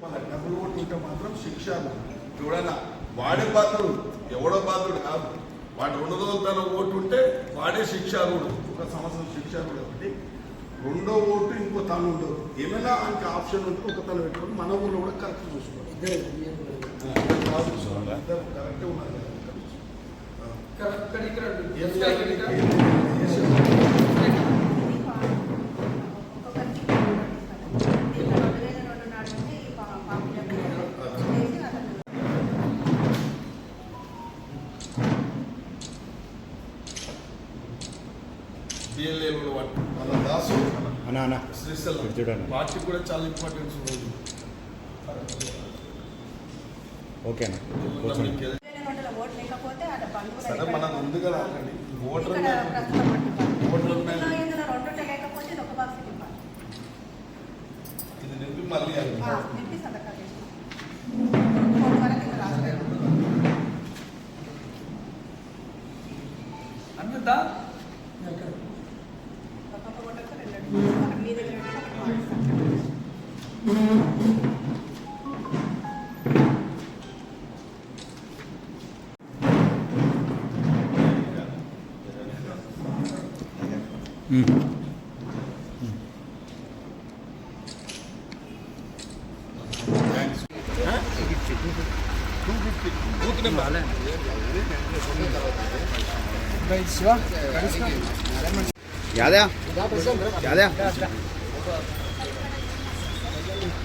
డబ్బులు కొట్టుంటే మాత్రం శిక్ష చూడన్నా వాడే బాధ్యుడు ఎవడో బాధ్యుడు కాదు. వాడు 2 రోజుల తన ఓటు ఉంటే వాడే శిక్షారుడు, 1 సంవత్సరం శిక్షారుడు. కాబట్టి రెండో ఓటు ఇంకో తను ఉండదు. ఏమైనా ఆయనకి ఆప్షన్ ఉంటే ఒక తను పెట్టుకొని మన ఊళ్ళో కూడా కరెక్ట్ చూసుకోవాలి. కరెక్టే ఉన్నారు. మన దాసు పార్టీ కూడా చాలా ఇంపార్టెన్స్ రోజు. ఓకేనా సరే మనం ఉంది కదా ఆల్రెడీ ఓటర్ ఇది నింపి మళ్ళీ అన్నదా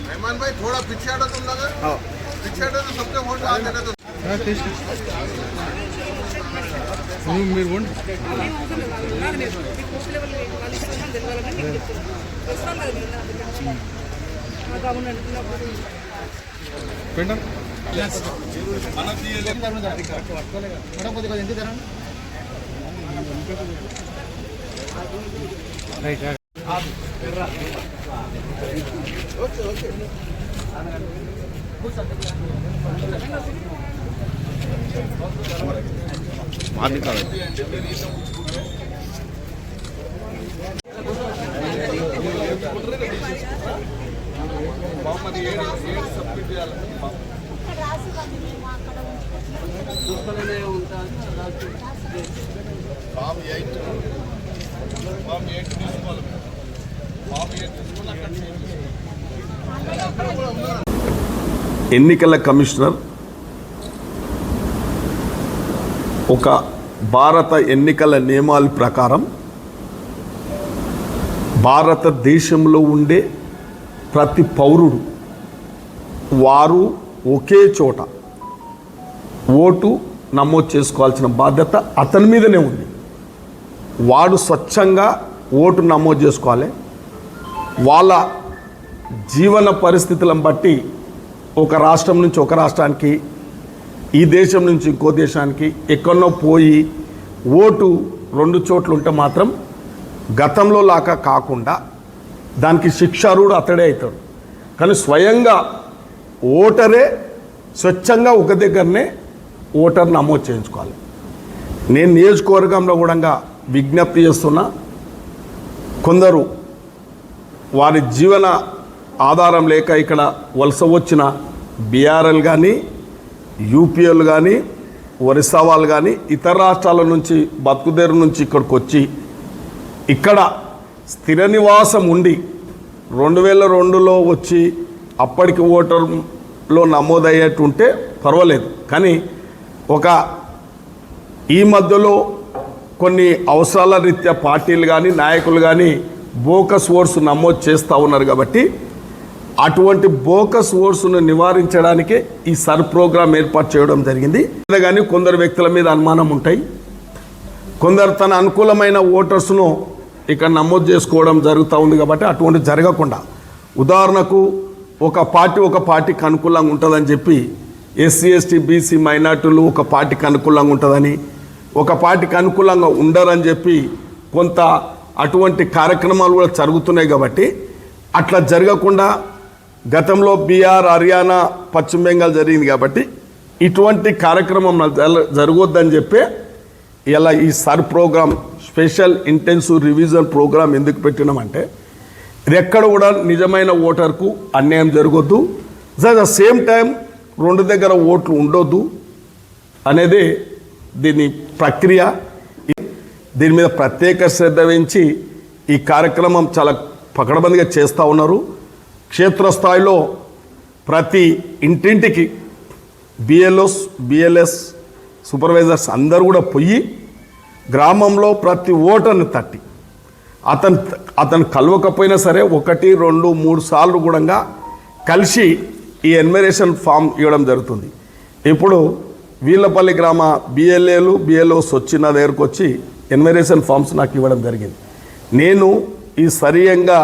मेहमान भाई थोड़ा पीछे हटो तुम लोग, पीछे हटो तो सबके वोट आते रहते। ఎన్నికల కమిషనర్ ఒక భారత ఎన్నికల నియమాల ప్రకారం భారతదేశంలో ఉండే ప్రతి పౌరుడు వారు ఒకే చోట ఓటు నమోదు చేసుకోవాల్సిన బాధ్యత అతని మీదనే ఉంది. వాడు స్వచ్ఛంగా ఓటు నమోదు చేసుకోవాలి. వాళ్ళ జీవన పరిస్థితులను బట్టి ఒక రాష్ట్రం నుంచి ఒక రాష్ట్రానికి, ఈ దేశం నుంచి ఇంకో దేశానికి ఎక్కడో పోయి ఓటు 2 చోట్ల ఉంటే మాత్రం గతంలో లాగా కాకుండా దానికి శిక్షార్హుడు అతడే అవుతాడు. కానీ స్వయంగా ఓటరే స్వచ్ఛంగా ఒక దగ్గరనే ఓటర్ నమోదు చేయించుకోవాలి. నేను నియోజకవర్గంలో కూడా విజ్ఞప్తి చేస్తున్నా, కొందరు వారి జీవన ఆధారం లేక ఇక్కడ వలస వచ్చిన బీఆర్ఎల్ కానీ, యూపీఎల్ కానీ, ఒరిస్సా వాళ్ళు కానీ ఇతర రాష్ట్రాల నుంచి బతుకుదేరు నుంచి ఇక్కడికి వచ్చి ఇక్కడ స్థిర నివాసం ఉండి 2002లో వచ్చి అప్పటికి ఓటర్లో నమోదయ్యేటుంటే పర్వాలేదు. కానీ ఈ మధ్యలో కొన్ని అవసరాల రీత్యా పార్టీలు కానీ నాయకులు కానీ బోకస్ ఓట్స్ నమోదు చేస్తూ ఉన్నారు. కాబట్టి అటువంటి బోకస్ ఓట్స్ను నివారించడానికి ఈ సర్ ప్రోగ్రాం ఏర్పాటు చేయడం జరిగింది. కానీ కొందరు వ్యక్తుల మీద అనుమానం ఉంటాయి, కొందరు తన అనుకూలమైన ఓటర్స్ను ఇక్కడ నమోదు చేసుకోవడం జరుగుతూ ఉంది. కాబట్టి అటువంటి జరగకుండా, ఉదాహరణకు ఒక పార్టీకి అనుకూలంగా ఉంటుందని చెప్పి ఎస్సీ ఎస్టీ బీసీ మైనార్టీలు ఒక పార్టీకి అనుకూలంగా ఉంటుందని, ఒక పార్టీకి అనుకూలంగా ఉండరని చెప్పి కొంత అటువంటి కార్యక్రమాలు కూడా జరుగుతున్నాయి. కాబట్టి అట్లా జరగకుండా గతంలో బీహార్, హర్యానా, పశ్చిమ బెంగాల్ జరిగింది. కాబట్టి ఇటువంటి కార్యక్రమం జరగొద్దని చెప్పి ఇలా ఈ sir program, special intensive revision program ఎందుకు పెట్టినామంటే ఎక్కడ కూడా నిజమైన ఓటర్కు అన్యాయం జరగొద్దు, అట్ ద సేమ్ టైం రెండు దగ్గర ఓట్లు ఉండొద్దు అనేది దీని ప్రక్రియ. దీని మీద ప్రత్యేక శ్రద్ధ వహించి ఈ కార్యక్రమం చాలా పకడ్బందీగా చేస్తూ ఉన్నారు. క్షేత్రస్థాయిలో ప్రతి ఇంటింటికి బిఎల్ఓస్ బిఎల్ఎస్ సూపర్వైజర్స్ అందరూ కూడా పోయి గ్రామంలో ప్రతి ఓటర్ని తట్టి అతను కలవకపోయినా సరే 1, 2, 3 సార్లు కూడా కలిసి ఈ ఎన్యుమరేషన్ ఫామ్ ఇవ్వడం జరుగుతుంది. ఇప్పుడు వీళ్ళపల్లి గ్రామ బిఎల్ఏలు బిఎల్ఓస్ వచ్చిన దగ్గరకు వచ్చి ఎన్యుమరేషన్ ఫామ్స్ నాకు ఇవ్వడం జరిగింది. నేను ఈ సరియంగా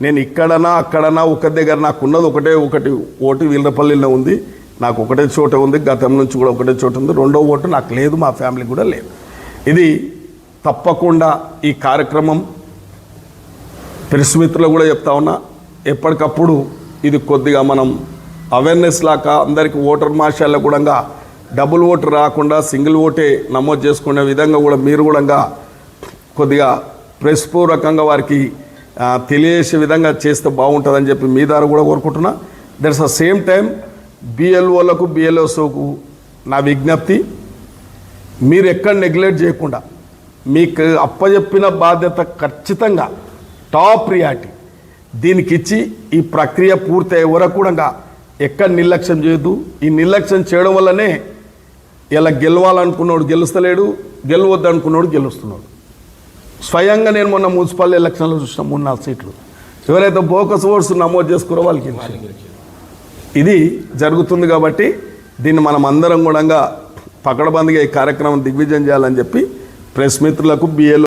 నేను ఇక్కడనా అక్కడనా ఒక దగ్గర నాకు ఉన్నది ఒకటి ఓటు వీళ్ళపల్లిలో ఉంది, నాకు ఒకటే చోట ఉంది, గతం నుంచి కూడా ఒకటే చోట ఉంది, రెండో ఓటు నాకు లేదు, మా ఫ్యామిలీ కూడా లేదు. ఇది తప్పకుండా ఈ కార్యక్రమం ప్రెస్ మిత్రులు కూడా చెప్తా ఉన్నా, ఎప్పటికప్పుడు ఇది కొద్దిగా మనం అవేర్నెస్ లాగా అందరికీ ఓటర్ మార్షాల్లో కూడా డబుల్ ఓటు రాకుండా సింగిల్ ఓటే నమోదు చేసుకునే విధంగా కూడా మీరు కూడా కొద్దిగా ప్రెస్ పూర్వకంగా వారికి తెలియజేసే విధంగా చేస్తే బాగుంటుందని చెప్పి మీ ద్వారా కూడా కోరుకుంటున్నా. దట్స్ ద సేమ్ టైం బిఎల్ఓలకు బిఎల్ఓస్కు నా విజ్ఞప్తి, మీరు ఎక్కడ నెగ్లెక్ట్ చేయకుండా మీకు అప్పచెప్పిన బాధ్యత ఖచ్చితంగా టాప్ ప్రియారిటీ దీనికి ఇచ్చి ఈ ప్రక్రియ పూర్తయ్యే వరకు కూడా ఎక్కడ నిర్లక్ష్యం చేయొద్దు. ఈ నిర్లక్ష్యం చేయడం వల్లనే ఇలా గెలవాలనుకున్నాడు గెలుస్తలేడు, గెలవద్దు అనుకున్నాడు గెలుస్తున్నాడు. స్వయంగా నేను మొన్న మున్సిపల్ ఎలక్షన్లో చూసిన 3-4 సీట్లు ఎవరైతే బోకస్ ఓట్స్ నమోదు చేసుకురో వాళ్ళకి ఇది జరుగుతుంది. కాబట్టి దీన్ని మనం అందరం కూడా పకడ్బందీగా ఈ కార్యక్రమం దిగ్విజయం చేయాలని చెప్పి ప్రెస్ మిత్రులకు బిఎల్